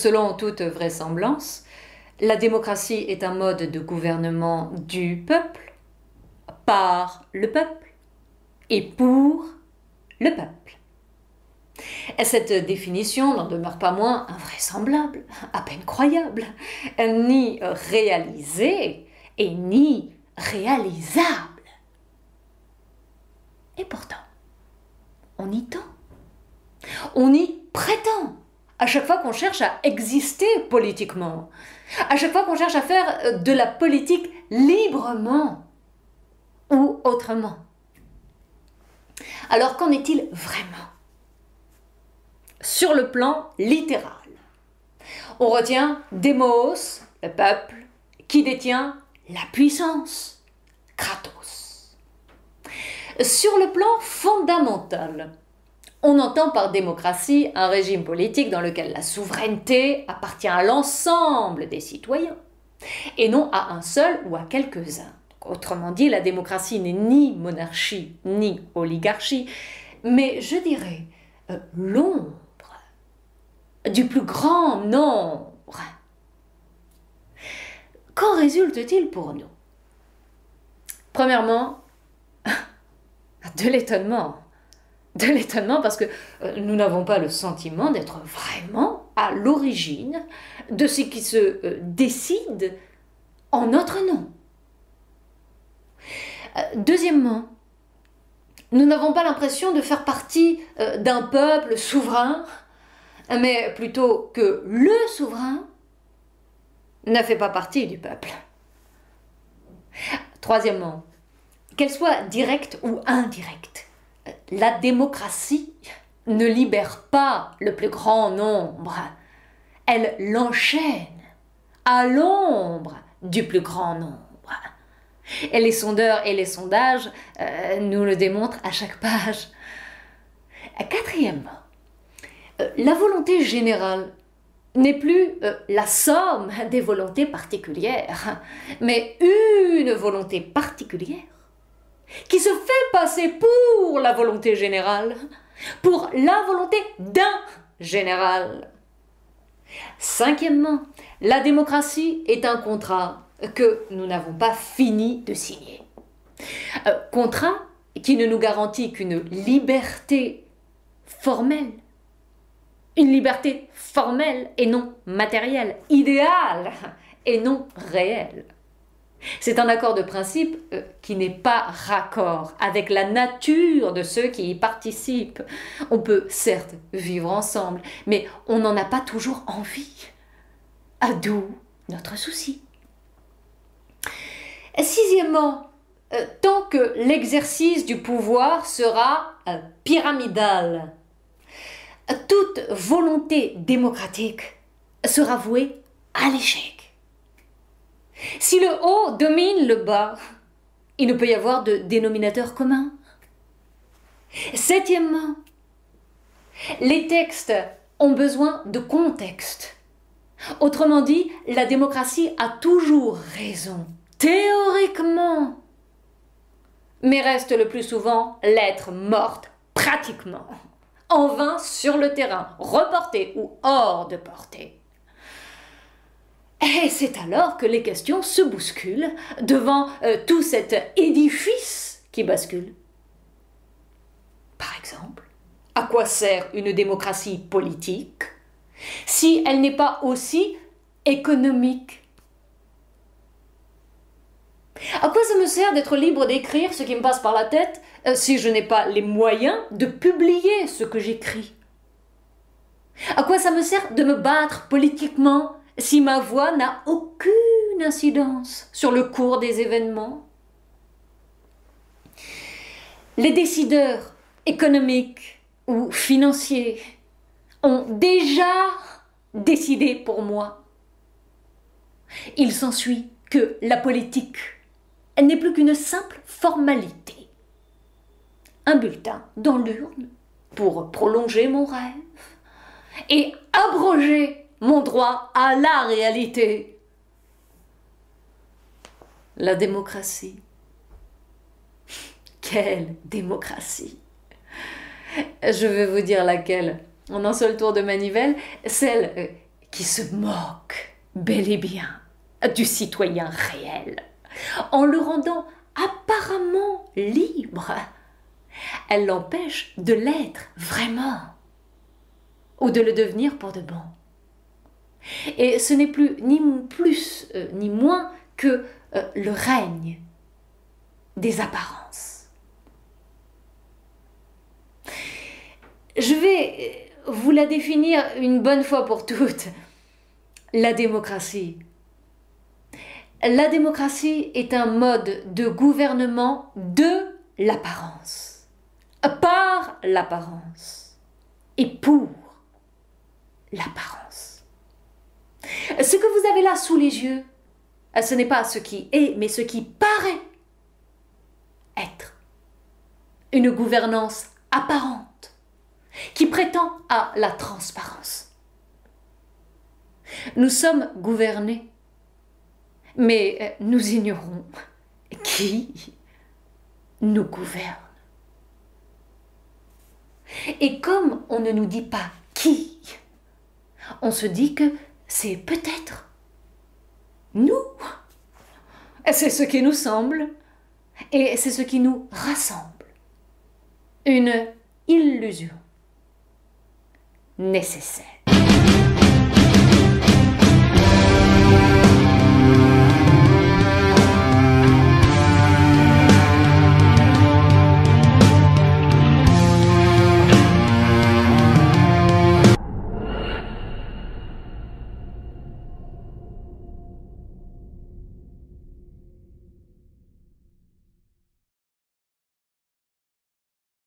Selon toute vraisemblance, la démocratie est un mode de gouvernement du peuple, par le peuple et pour le peuple. Et cette définition n'en demeure pas moins invraisemblable, à peine croyable, ni réalisée et ni réalisable. Et pourtant, on y tend, on y prétend, à chaque fois qu'on cherche à exister politiquement, à chaque fois qu'on cherche à faire de la politique librement ou autrement. Alors qu'en est-il vraiment? Sur le plan littéral, on retient Démos, le peuple, qui détient la puissance, Kratos. Sur le plan fondamental, on entend par démocratie un régime politique dans lequel la souveraineté appartient à l'ensemble des citoyens, et non à un seul ou à quelques-uns. Autrement dit, la démocratie n'est ni monarchie ni oligarchie, mais je dirais l'ombre du plus grand nombre. Qu'en résulte-t-il pour nous? Premièrement, de l'étonnement. De l'étonnement parce que nous n'avons pas le sentiment d'être vraiment à l'origine de ce qui se décide en notre nom. Deuxièmement, nous n'avons pas l'impression de faire partie d'un peuple souverain, mais plutôt que le souverain ne fait pas partie du peuple. Troisièmement, qu'elle soit directe ou indirecte, la démocratie ne libère pas le plus grand nombre, elle l'enchaîne à l'ombre du plus grand nombre. Et les sondeurs et les sondages nous le démontrent à chaque page. Quatrièmement, la volonté générale n'est plus la somme des volontés particulières, mais une volonté particulière qui se fait passer pour la volonté générale, pour la volonté d'un général. Cinquièmement, la démocratie est un contrat que nous n'avons pas fini de signer. Contrat qui ne nous garantit qu'une liberté formelle. Une liberté formelle et non matérielle, idéale et non réelle. C'est un accord de principe qui n'est pas raccord avec la nature de ceux qui y participent. On peut certes vivre ensemble, mais on n'en a pas toujours envie. D'où notre souci. Sixièmement, tant que l'exercice du pouvoir sera pyramidal, toute volonté démocratique sera vouée à l'échec. Si le haut domine le bas, il ne peut y avoir de dénominateur commun. Septièmement, les textes ont besoin de contexte. Autrement dit, la démocratie a toujours raison, théoriquement, mais reste le plus souvent lettre morte, pratiquement, en vain sur le terrain, reportée ou hors de portée. Et c'est alors que les questions se bousculent devant tout cet édifice qui bascule. Par exemple, à quoi sert une démocratie politique si elle n'est pas aussi économique? À quoi ça me sert d'être libre d'écrire ce qui me passe par la tête si je n'ai pas les moyens de publier ce que j'écris? À quoi ça me sert de me battre politiquement si ma voix n'a aucune incidence sur le cours des événements? Les décideurs économiques ou financiers ont déjà décidé pour moi. Il s'ensuit que la politique, elle n'est plus qu'une simple formalité. Un bulletin dans l'urne pour prolonger mon rêve et abroger mon droit à la réalité. La démocratie. Quelle démocratie! Je vais vous dire laquelle. En un seul tour de manivelle, celle qui se moque bel et bien du citoyen réel, en le rendant apparemment libre. Elle l'empêche de l'être vraiment, ou de le devenir pour de bon. Et ce n'est plus ni plus ni moins que le règne des apparences. Je vais vous la définir une bonne fois pour toutes. La démocratie. La démocratie est un mode de gouvernement de l'apparence, par l'apparence et pour l'apparence. Ce que vous avez là sous les yeux, ce n'est pas ce qui est, mais ce qui paraît être. Une gouvernance apparente qui prétend à la transparence. Nous sommes gouvernés, mais nous ignorons qui nous gouverne. Et comme on ne nous dit pas qui, on se dit que c'est peut-être nous. C'est ce qui nous semble et c'est ce qui nous rassemble. Une illusion nécessaire.